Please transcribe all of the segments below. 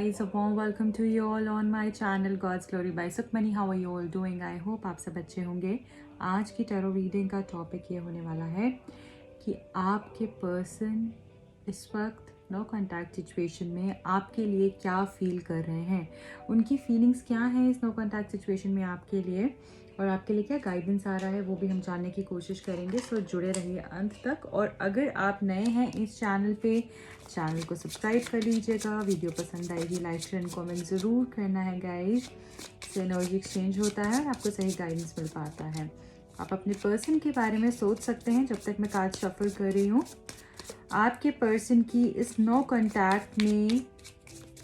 guys, a warm welcome to you all on my channel God's Glory by Sukhmani. How are you all doing? I hope आप सब अच्छे होंगे। आज की tarot reading का topic ये होने वाला है कि आपके पर्सन इस वक्त नो कॉन्टैक्ट सिचुएशन में आपके लिए क्या फील कर रहे हैं, उनकी फीलिंग्स क्या हैं इस नो कॉन्टैक्ट सिचुएशन में आपके लिए, और आपके लिए क्या गाइडेंस आ रहा है वो भी हम जानने की कोशिश करेंगे। सो जुड़े रहिए अंत तक। और अगर आप नए हैं इस चैनल पे, चैनल को सब्सक्राइब कर लीजिएगा। वीडियो पसंद आएगी लाइक शेयर एंड कमेंट ज़रूर करना है गाइस। इससे एनर्जी एक्सचेंज होता है और आपको सही गाइडेंस मिल पाता है। आप अपने पर्सन के बारे में सोच सकते हैं जब तक मैं कार्ड शफल कर रही हूँ। आपके पर्सन की इस नो कॉन्टैक्ट में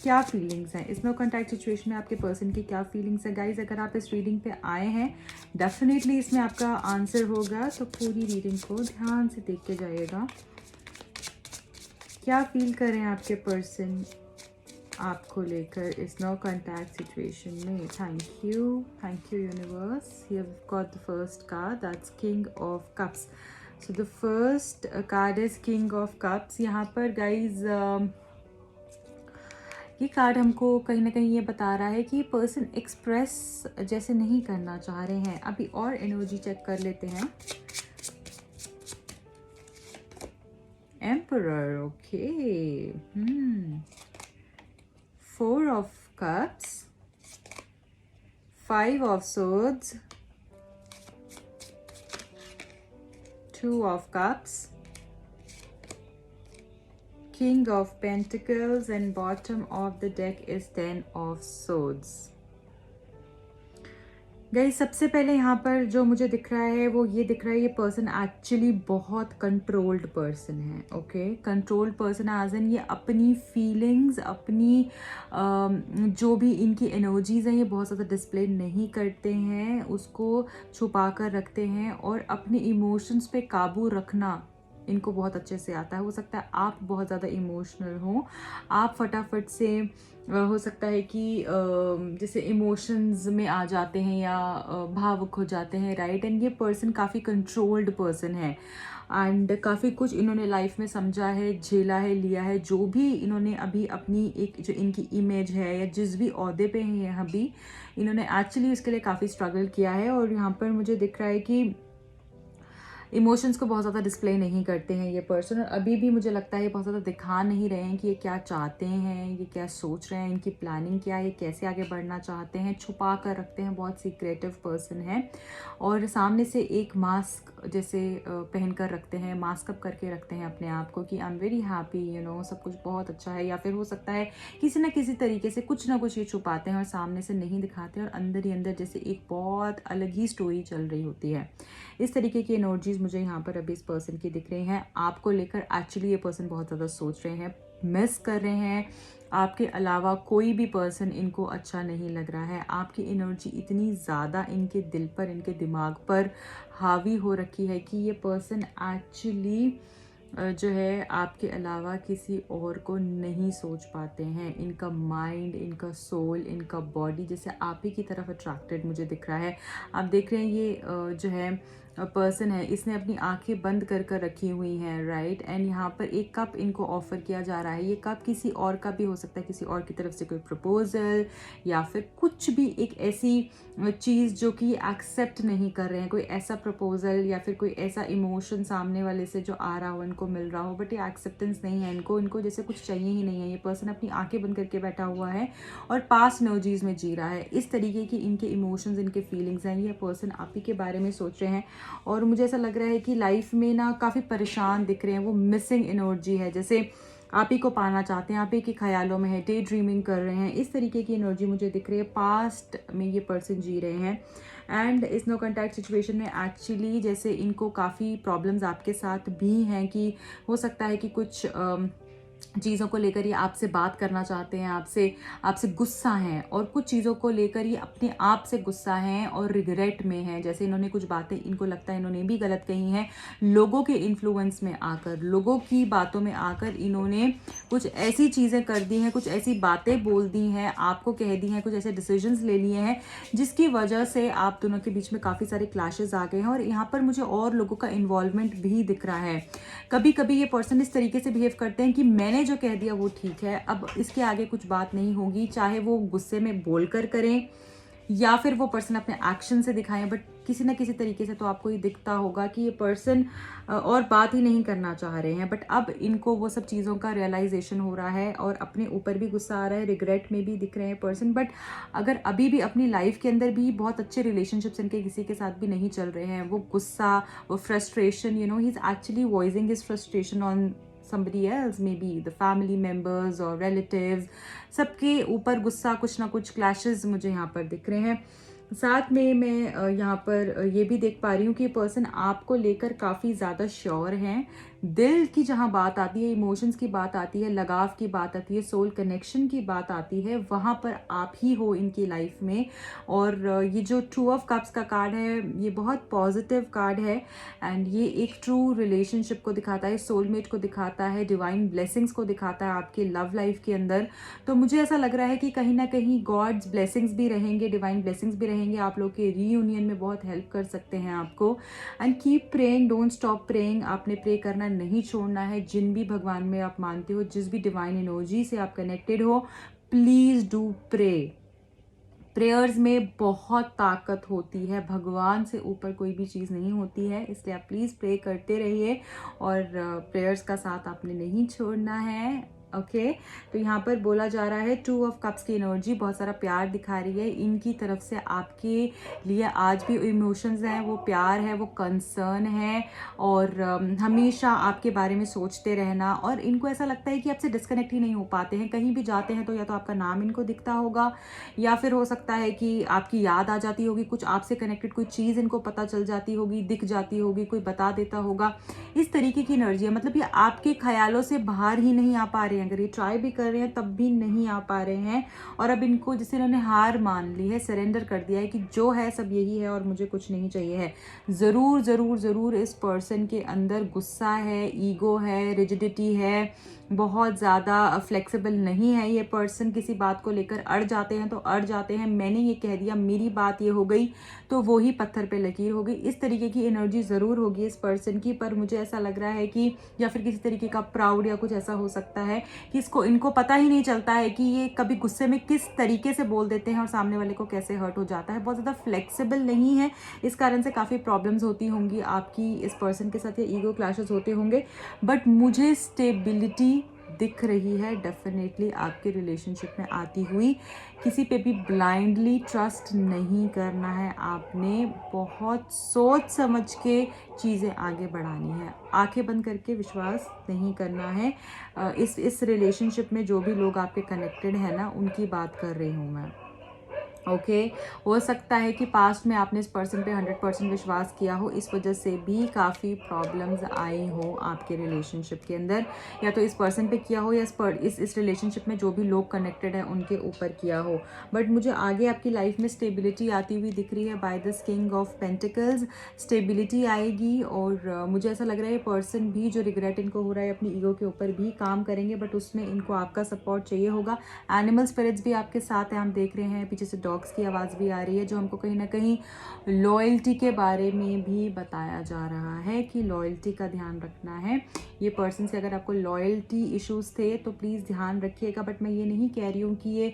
क्या फीलिंग्स हैं, इस नो कॉन्टैक्ट सिचुएशन में आपके पर्सन की क्या फीलिंग्स है गाइज। अगर आप इस रीडिंग पे आए हैं डेफिनेटली इसमें आपका आंसर होगा, तो पूरी रीडिंग को ध्यान से देख के जाइएगा। क्या फील कर रहे हैं आपके पर्सन आपको लेकर इस नो कॉन्टैक्ट सिचुएशन में। Thank you universe. You have got the first card, that's king of cups. So the first card is king of cups. यहाँ पर गाइज ये कार्ड हमको कहीं ना कहीं ये बता रहा है कि पर्सन एक्सप्रेस जैसे नहीं करना चाह रहे हैं। अभी और एनर्जी चेक कर लेते हैं। Emperor, okay. 4 of cups, 5 of swords, 2 of cups, King of Pentacles, and bottom of the deck is 10 of Swords. Guys सबसे पहले यहाँ पर जो मुझे दिख रहा है वो ये दिख रहा है, ये पर्सन एक्चुअली बहुत कंट्रोल्ड पर्सन है। Okay, controlled person as in ये अपनी फीलिंग्स, अपनी जो भी इनकी एनर्जीज हैं ये बहुत ज़्यादा डिस्प्ले नहीं करते हैं, उसको छुपा कर रखते हैं और अपने इमोशंस पे काबू रखना इनको बहुत अच्छे से आता है। हो सकता है आप बहुत ज़्यादा इमोशनल हो, आप फटाफट से हो सकता है कि जैसे इमोशंस में आ जाते हैं या भावुक हो जाते हैं, राइट। एंड ये पर्सन काफ़ी कंट्रोल्ड पर्सन है एंड काफ़ी कुछ इन्होंने लाइफ में समझा है, झेला है, लिया है। जो भी इन्होंने अभी अपनी एक जो इनकी इमेज है या जिस भी ओहदे पे हैं यहाँ भी, इन्होंने एक्चुअली उसके लिए काफ़ी स्ट्रगल किया है। और यहाँ पर मुझे दिख रहा है कि इमोशंस को बहुत ज़्यादा डिस्प्ले नहीं करते हैं ये पर्सन, और अभी भी मुझे लगता है ये बहुत ज़्यादा दिखा नहीं रहे हैं कि ये क्या चाहते हैं, ये क्या सोच रहे हैं, इनकी प्लानिंग क्या है, ये कैसे आगे बढ़ना चाहते हैं। छुपा कर रखते हैं, बहुत सीक्रेटिव पर्सन है। और सामने से एक मास्क जैसे पहन कर रखते हैं, मास्क अप करके रखते हैं अपने आप को कि I am very happy, you know, सब कुछ बहुत अच्छा है। या फिर हो सकता है किसी ना किसी तरीके से कुछ ना कुछ ये छुपाते हैं और सामने से नहीं दिखाते, और अंदर ही अंदर जैसे एक बहुत अलग ही स्टोरी चल रही होती है। इस तरीके की एनर्जीज मुझे यहाँ पर अभी इस पर्सन की दिख रही हैं आपको लेकर। एक्चुअली ये पर्सन बहुत ज़्यादा सोच रहे हैं, मिस कर रहे हैं। आपके अलावा कोई भी पर्सन इनको अच्छा नहीं लग रहा है। आपकी एनर्जी इतनी ज़्यादा इनके दिल पर, इनके दिमाग पर हावी हो रखी है कि ये पर्सन एक्चुअली जो है आपके अलावा किसी और को नहीं सोच पाते हैं। इनका माइंड, इनका सोल, इनका बॉडी जैसे आप ही की तरफ अट्रैक्टेड मुझे दिख रहा है। आप देख रहे हैं ये जो है पर्सन है, इसने अपनी आंखें बंद कर कर रखी हुई हैं, राइट। एंड यहाँ पर एक कप इनको ऑफर किया जा रहा है। ये कप किसी और का भी हो सकता है, किसी और की तरफ से कोई प्रपोजल या फिर कुछ भी एक ऐसी चीज़ जो कि एक्सेप्ट नहीं कर रहे हैं। कोई ऐसा प्रपोजल या फिर कोई ऐसा इमोशन सामने वाले से जो आ रहा हो, इनको मिल रहा हो, बट ये एक्सेप्टेंस नहीं है इनको जैसे कुछ चाहिए ही नहीं है। ये पर्सन अपनी आंखें बंद करके बैठा हुआ है और पास्ट एनर्जीज में जी रहा है। इस तरीके की इनके इमोशंस, इनके फीलिंग्स हैं। ये पर्सन आप ही के बारे में सोच रहे हैं और मुझे ऐसा लग रहा है कि लाइफ में ना काफ़ी परेशान दिख रहे हैं। वो मिसिंग एनर्जी है, जैसे आप ही को पाना चाहते हैं, आप ही के ख्यालों में है, डे ड्रीमिंग कर रहे हैं। इस तरीके की एनर्जी मुझे दिख रही है। पास्ट में ये पर्सन जी रहे हैं एंड इस नो कॉन्टैक्ट सिचुएशन में एक्चुअली जैसे इनको काफ़ी प्रॉब्लम्स आपके साथ भी हैं कि हो सकता है कि कुछ चीज़ों को लेकर ये आपसे बात करना चाहते हैं, आपसे गुस्सा हैं, और कुछ चीज़ों को लेकर ये अपने आप से गुस्सा हैं और रिग्रेट में हैं। जैसे इन्होंने कुछ बातें, इनको लगता है इन्होंने भी गलत कही हैं, लोगों के इन्फ्लुएंस में आकर, लोगों की बातों में आकर इन्होंने कुछ ऐसी चीज़ें कर दी हैं, कुछ ऐसी बातें बोल दी हैं, आपको कह दी हैं, कुछ ऐसे डिसीजंस ले लिए हैं जिसकी वजह से आप दोनों के बीच में काफ़ी सारे क्लैशेस आ गए हैं। और यहाँ पर मुझे और लोगों का इन्वॉल्वमेंट भी दिख रहा है। कभी कभी ये पर्सन इस तरीके से बिहेव करते हैं कि मैंने मैंने जो कह दिया वो ठीक है, अब इसके आगे कुछ बात नहीं होगी, चाहे वो गुस्से में बोलकर करें या फिर वो पर्सन अपने एक्शन से दिखाएं, बट किसी ना किसी तरीके से तो आपको ये दिखता होगा कि ये पर्सन और बात ही नहीं करना चाह रहे हैं। बट अब इनको वो सब चीज़ों का रियलाइजेशन हो रहा है और अपने ऊपर भी गुस्सा आ रहा है, रिग्रेट में भी दिख रहे हैं पर्सन। बट अगर अभी भी अपनी लाइफ के अंदर भी बहुत अच्छे रिलेशनशिप्स इनके किसी के साथ भी नहीं चल रहे हैं, वो गुस्सा, वो frustration, he is actually voicing his frustration on somebody else, maybe the family members or relatives, सबके ऊपर गुस्सा, कुछ ना कुछ क्लैशेस मुझे यहाँ पर दिख रहे हैं। साथ में मैं यहाँ पर ये भी देख पा रही हूँ कि पर्सन आपको लेकर काफ़ी ज़्यादा श्योर हैं। दिल की जहाँ बात आती है, इमोशंस की बात आती है, लगाव की बात आती है, सोल कनेक्शन की बात आती है, वहाँ पर आप ही हो इनकी लाइफ में। और ये जो टू ऑफ कप्स का कार्ड है, ये बहुत पॉजिटिव कार्ड है एंड ये एक ट्रू रिलेशनशिप को दिखाता है, सोलमेट को दिखाता है, डिवाइन ब्लेसिंग्स को दिखाता है आपके लव लाइफ के अंदर। तो मुझे ऐसा लग रहा है कि कहीं ना कहीं गॉड्स ब्लेसिंग्स भी रहेंगे, डिवाइन ब्लेसिंग्स भी रहेंगे, आप लोग के रीयूनियन में बहुत हेल्प कर सकते हैं आपको। And keep praying, don't stop praying, आपने प्रे करना नहीं छोड़ना है। जिन भी भगवान में आप मानते हो, जिस भी डिवाइन एनर्जी से आप कनेक्टेड हो, प्लीज डू प्रे। प्रेयर्स में बहुत ताकत होती है, भगवान से ऊपर कोई भी चीज़ नहीं होती है, इसलिए आप प्लीज़ प्रे करते रहिए और प्रेयर्स का साथ आपने नहीं छोड़ना है। ओके तो यहाँ पर बोला जा रहा है टू ऑफ कप्स की एनर्जी बहुत सारा प्यार दिखा रही है इनकी तरफ से आपके लिए। आज भी इमोशंस हैं, वो प्यार है, वो कंसर्न है और हमेशा आपके बारे में सोचते रहना। और इनको ऐसा लगता है कि आपसे डिस्कनेक्ट ही नहीं हो पाते हैं, कहीं भी जाते हैं तो या तो आपका नाम इनको दिखता होगा या फिर हो सकता है कि आपकी याद आ जाती होगी, कुछ आपसे कनेक्टेड कोई चीज़ इनको पता चल जाती होगी, दिख जाती होगी, कोई बता देता होगा। इस तरीके की एनर्जी है, मतलब ये आपके ख्यालों से बाहर ही नहीं आ पा रहे हैं। अगर ये ट्राई भी कर रहे हैं तब भी नहीं आ पा रहे हैं। और अब इनको जैसे इन्होंने हार मान ली है, सरेंडर कर दिया है कि जो है सब यही है और मुझे कुछ नहीं चाहिए है। ज़रूर ज़रूर ज़रूर इस पर्सन के अंदर गुस्सा है, ईगो है, रिजिडिटी है, बहुत ज़्यादा फ्लेक्सिबल नहीं है ये पर्सन। किसी बात को लेकर अड़ जाते हैं तो अड़ जाते हैं, मैंने ये कह दिया, मेरी बात ये हो गई तो वो ही पत्थर पे लकीर हो गई। इस तरीके की एनर्जी ज़रूर होगी इस पर्सन की। पर मुझे ऐसा लग रहा है कि या फिर किसी तरीके का प्राउड या कुछ ऐसा हो सकता है कि इनको पता ही नहीं चलता है कि ये कभी गुस्से में किस तरीके से बोल देते हैं और सामने वाले को कैसे हर्ट हो जाता है। बहुत ज़्यादा फ्लेक्सिबल नहीं है, इस कारण से काफ़ी प्रॉब्लम्स होती होंगी आपकी इस पर्सन के साथ, या ईगो क्लैशेस होते होंगे। बट मुझे स्टेबिलिटी दिख रही है डेफिनेटली आपके रिलेशनशिप में आती हुई। किसी पे भी ब्लाइंडली ट्रस्ट नहीं करना है, आपने बहुत सोच समझ के चीज़ें आगे बढ़ानी है, आंखें बंद करके विश्वास नहीं करना है। इस रिलेशनशिप में जो भी लोग आपके कनेक्टेड हैं ना, उनकी बात कर रही हूँ मैं। ओके हो सकता है कि पास्ट में आपने इस पर्सन पे 100% विश्वास किया हो, इस वजह से भी काफ़ी प्रॉब्लम्स आई हो आपके रिलेशनशिप के अंदर, या तो इस पर्सन पे किया हो या इस रिलेशनशिप में जो भी लोग कनेक्टेड हैं उनके ऊपर किया हो। बट मुझे आगे आपकी लाइफ में स्टेबिलिटी आती हुई दिख रही है by the king of pentacles. Stability आएगी और मुझे ऐसा लग रहा है पर्सन भी जो रिग्रेट इनको हो रहा है अपनी ईगो के ऊपर भी काम करेंगे, बट उसमें इनको आपका सपोर्ट चाहिए होगा। एनिमल स्पिरिट्स भी आपके साथ हैं, हम देख रहे हैं पीछे से डॉग्स की आवाज़ भी आ रही है, जो हमको कहीं ना कहीं लॉयल्टी के बारे में भी बताया जा रहा है कि लॉयल्टी का ध्यान रखना है। ये पर्सन से अगर आपको लॉयल्टी इश्यूज़ थे तो प्लीज़ ध्यान रखिएगा। बट मैं ये नहीं कह रही हूँ कि ये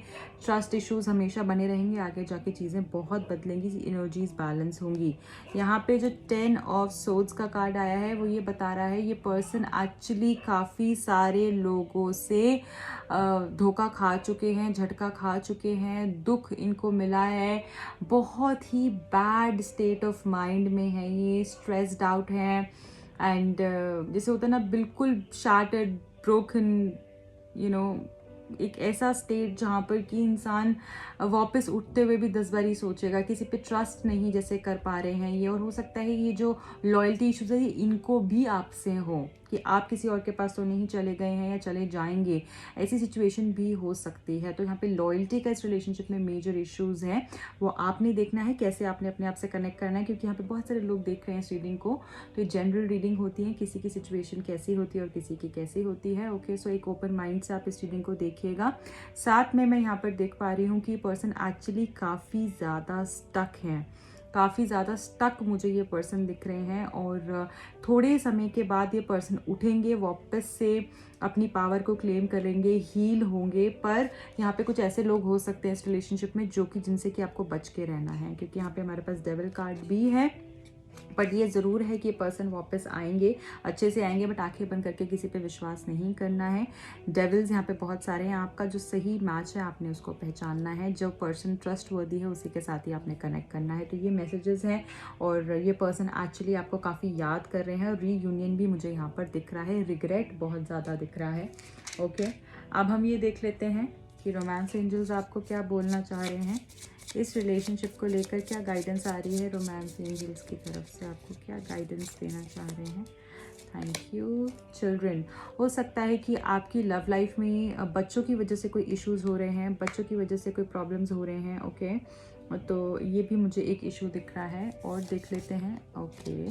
ट्रस्ट इश्यूज़ हमेशा बने रहेंगे, आगे जाके चीज़ें बहुत बदलेंगी, एनर्जीज बैलेंस होंगी। यहाँ पे जो 10 ऑफ सोर्ड्स का कार्ड आया है वो ये बता रहा है ये पर्सन एक्चुअली काफ़ी सारे लोगों से धोखा खा चुके हैं, झटका खा चुके हैं, दुख इनको मिला है, बहुत ही बैड स्टेट ऑफ माइंड में है ये, स्ट्रेस्ड आउट है एंड जैसे होता है ना बिल्कुल शार्टेड, ब्रोकन, एक ऐसा स्टेट जहाँ पर कि इंसान वापस उठते हुए भी 10 बार ही सोचेगा, किसी पे ट्रस्ट नहीं जैसे कर पा रहे हैं ये। और हो सकता है ये जो लॉयल्टी इश्यूज है इनको भी आपसे हो कि आप किसी और के पास तो नहीं चले गए हैं या चले जाएंगे, ऐसी सिचुएशन भी हो सकती है। तो यहाँ पे लॉयल्टी का इस रिलेशनशिप में मेजर इश्यूज हैं, वो आपने देखना है कैसे आपने अपने आप से कनेक्ट करना है, क्योंकि यहाँ पे बहुत सारे लोग देख रहे हैं इस रीडिंग को। तो ये जनरल रीडिंग होती है, किसी की सिचुएशन कैसी होती है और किसी की कैसी होती है। ओके सो एक ओपन माइंड से आप इस रीडिंग को देखिएगा। साथ में मैं यहाँ पर देख पा रही हूँ कि पर्सन एक्चुअली काफ़ी ज़्यादा स्टक हैं, काफ़ी ज़्यादा स्टक मुझे ये पर्सन दिख रहे हैं, और थोड़े समय के बाद ये पर्सन उठेंगे, वापस से अपनी पावर को क्लेम करेंगे, हील होंगे। पर यहाँ पे कुछ ऐसे लोग हो सकते हैं इस रिलेशनशिप में जो कि जिनसे कि आपको बच के रहना है, क्योंकि यहाँ पे हमारे पास डेविल कार्ड भी है। बट ये ज़रूर है कि ये पर्सन वापस आएंगे, अच्छे से आएंगे, बट आंखें बंद करके किसी पे विश्वास नहीं करना है। डेविल्स यहाँ पे बहुत सारे हैं, आपका जो सही मैच है आपने उसको पहचानना है, जो पर्सन ट्रस्ट वर्दी है उसी के साथ ही आपने कनेक्ट करना है। तो ये मैसेजेस हैं, और ये पर्सन एक्चुअली आपको काफ़ी याद कर रहे हैं, और रीयूनियन भी मुझे यहाँ पर दिख रहा है, रिग्रेट बहुत ज़्यादा दिख रहा है। ओके, अब हम ये देख लेते हैं कि रोमांस एंजल्स आपको क्या बोलना चाह रहे हैं, इस रिलेशनशिप को लेकर क्या गाइडेंस आ रही है रोमांस एंजल्स की तरफ से, आपको क्या गाइडेंस देना चाह रहे हैं। Thank you. चिल्ड्रन, हो सकता है कि आपकी लव लाइफ में बच्चों की वजह से कोई इश्यूज हो रहे हैं, बच्चों की वजह से कोई प्रॉब्लम्स हो रहे हैं। ओके, तो ये भी मुझे एक इशू दिख रहा है, और देख लेते हैं। Okay,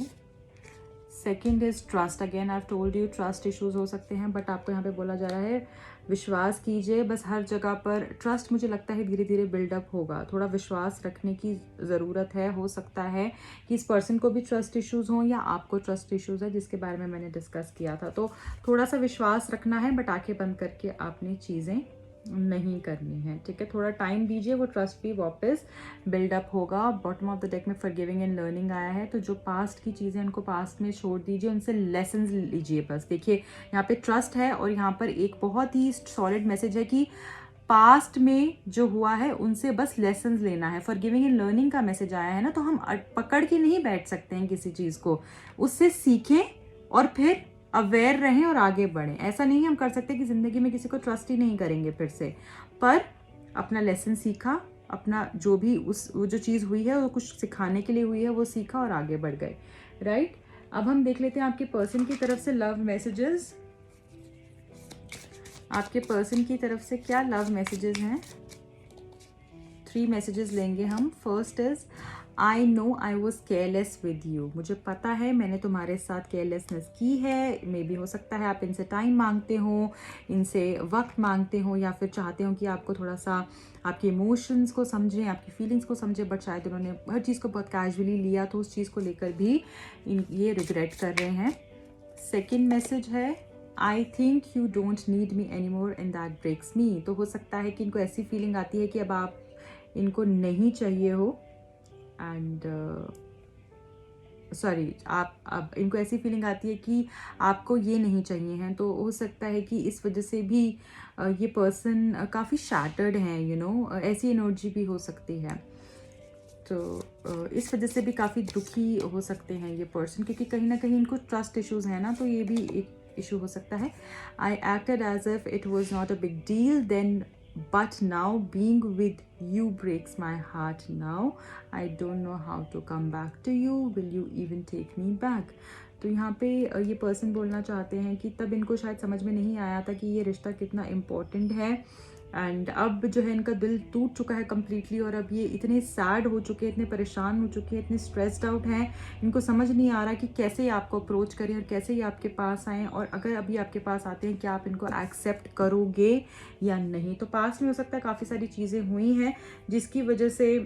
second is trust. Again I told you trust issues हो सकते हैं, बट आपको यहाँ पे बोला जा रहा है विश्वास कीजिए, बस हर जगह पर ट्रस्ट मुझे लगता है धीरे धीरे बिल्डअप होगा, थोड़ा विश्वास रखने की ज़रूरत है। हो सकता है कि इस पर्सन को भी ट्रस्ट इश्यूज हों, या आपको ट्रस्ट इश्यूज है जिसके बारे में मैंने डिस्कस किया था। तो थोड़ा सा विश्वास रखना है, बट आंखें बंद करके आपने चीज़ें नहीं करनी है, ठीक है। थोड़ा टाइम दीजिए, वो ट्रस्ट भी वापस बिल्डअप होगा। बॉटम ऑफ द डेक में फॉरगिविंग एंड लर्निंग आया है, तो जो पास्ट की चीज़ें उनको पास्ट में छोड़ दीजिए, उनसे लेसन्स लीजिए। बस देखिए यहाँ पे ट्रस्ट है, और यहाँ पर एक बहुत ही सॉलिड मैसेज है कि पास्ट में जो हुआ है उनसे बस लेसन्स लेना है। फॉरगिविंग एंड लर्निंग का मैसेज आया है ना, तो हम पकड़ के नहीं बैठ सकते हैं किसी चीज़ को, उससे सीखें और फिर अवेयर रहें और आगे बढ़ें। ऐसा नहीं हम कर सकते कि ज़िंदगी में किसी को ट्रस्ट ही नहीं करेंगे फिर से, पर अपना लेसन सीखा, अपना जो भी वो जो चीज़ हुई है वो कुछ सिखाने के लिए हुई है, वो सीखा और आगे बढ़ गए, राइट। अब हम देख लेते हैं आपके पर्सन की तरफ से लव मैसेजेस, आपके पर्सन की तरफ से क्या लव मैसेजेस हैं। 3 मैसेजेस लेंगे हम। First is I know I was careless with you. मुझे पता है मैंने तुम्हारे साथ केयरलेसनेस की है। मे भी हो सकता है आप इनसे टाइम मांगते हो, इनसे वक्त मांगते हो, या फिर चाहते हो कि आपको थोड़ा सा आपके इमोशंस को समझें, आपकी फीलिंग्स को समझें, बट शायद उन्होंने हर चीज़ को बहुत कैजुअली लिया, तो उस चीज़ को लेकर भी ये रिग्रेट कर रहे हैं। सेकेंड मैसेज है I think you don't need me any more and that breaks me. तो हो सकता है कि इनको ऐसी फीलिंग आती है कि अब आप इनको नहीं चाहिए हो, एंड सॉरी आप अब इनको ऐसी फीलिंग आती है कि आपको ये नहीं चाहिए हैं। तो हो सकता है कि इस वजह से भी ये पर्सन काफ़ी शैटर्ड हैं, यू नो, ऐसी एनर्जी भी हो सकती है। तो इस वजह से भी काफ़ी दुखी हो सकते हैं ये पर्सन, क्योंकि कहीं ना कहीं इनको ट्रस्ट इश्यूज हैं ना, तो ये भी एक इशू हो सकता है। I acted as if it was not a big deal then, but now being with you breaks my heart now. I don't know how to come back to you. Will you even take me back? तो यहाँ पे ये person बोलना चाहते हैं कि तब इनको शायद समझ में नहीं आया था कि ये रिश्ता कितना इम्पोर्टेंट है, एंड अब जो है इनका दिल टूट चुका है कम्प्लीटली, और अब ये इतने सैड हो चुके हैं, इतने परेशान हो चुके हैं, इतने स्ट्रेस्ड आउट हैं, इनको समझ नहीं आ रहा कि कैसे ये आपको अप्रोच करें और कैसे ये आपके पास आएँ, और अगर अभी आपके पास आते हैं क्या आप इनको एक्सेप्ट करोगे या नहीं। तो पास में हो सकता है काफ़ी सारी चीज़ें हुई हैं जिसकी वजह से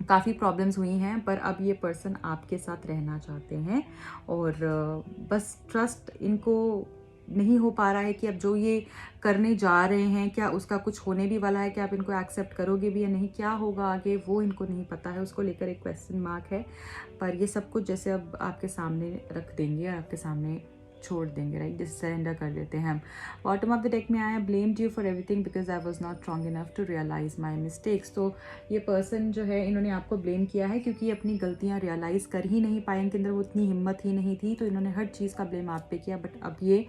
काफ़ी प्रॉब्लम्स हुई हैं, पर अब ये पर्सन आपके साथ रहना चाहते हैं, और बस ट्रस्ट इनको नहीं हो पा रहा है कि अब जो ये करने जा रहे हैं क्या उसका कुछ होने भी वाला है, कि आप इनको एक्सेप्ट करोगे भी या नहीं, क्या होगा आगे वो इनको नहीं पता है, उसको लेकर एक क्वेश्चन मार्क है। पर ये सब कुछ जैसे अब आपके सामने रख देंगे और आपके सामने छोड़ देंगे, राइट, जैसे सरेंडर कर देते हैं हम। बॉटम ऑफ द डेक में आया blamed you for everything because I was not strong enough to realise my mistakes. तो ये पर्सन जो है इन्होंने आपको ब्लेम किया है क्योंकि अपनी गलतियाँ रियलाइज़ कर ही नहीं पाए, इनके अंदर वो इतनी हिम्मत ही नहीं थी, तो इन्होंने हर चीज़ का ब्लेम आप पे किया, बट अब ये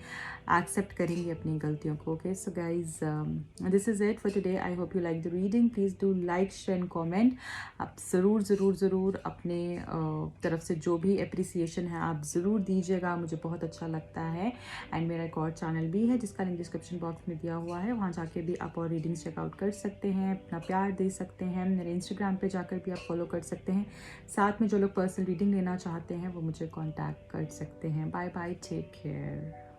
एक्सेप्ट करेंगे अपनी गलतियों को। Okay, so guys this is it for today. I hope you like the reading. Please do like share and comment. आप ज़रूर अपने तरफ से जो भी अप्रिसिएशन है आप ज़रूर दीजिएगा, मुझे बहुत अच्छा लगता है। एंड मेरा एक और चैनल भी है जिसका लिंक डिस्क्रिप्शन बॉक्स में दिया हुआ है, वहाँ जाके भी आप और रीडिंग्स चेकआउट कर सकते हैं, अपना प्यार दे सकते हैं। मेरे इंस्टाग्राम पे जाकर भी आप फॉलो कर सकते हैं। साथ में जो लोग पर्सनल रीडिंग लेना चाहते हैं वो मुझे कॉन्टैक्ट कर सकते हैं। Bye bye, take care.